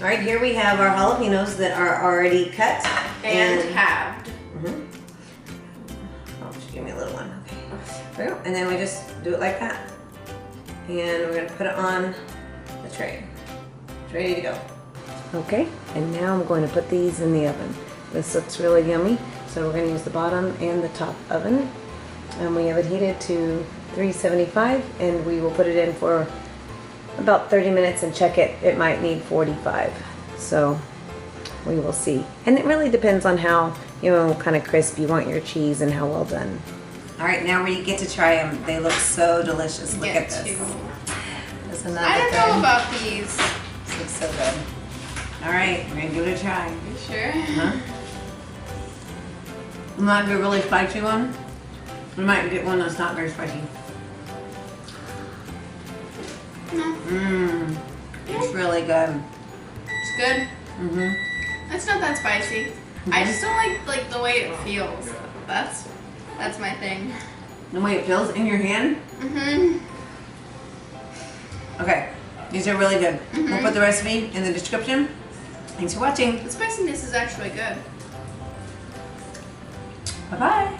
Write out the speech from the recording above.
All right, here we have our jalapenos that are already cut and halved. Oh, just give me a little one. Okay. There we go. And then we just do it like that. And we're gonna put it on the tray. It's ready to go. Okay, and now I'm going to put these in the oven. This looks really yummy. So we're gonna use the bottom and the top oven. And we have it heated to 375, and we will put it in for about 30 minutes and check it. It might need 45. So we will see. And it really depends on how, kind of crisp you want your cheese and how well done. All right, now we get to try them. They look so delicious. Look at this. There's another I don't know about these. This looks so good. All right, we're gonna give it a try. You sure? We might be a really spicy one. We might get one that's not very spicy. No. It's really good. It's good? It's not that spicy. I just don't like the way it feels. That's my thing. The way it feels in your hand? Okay, these are really good. We'll put the recipe in the description. Thanks for watching. The spiciness is actually good. Bye-bye.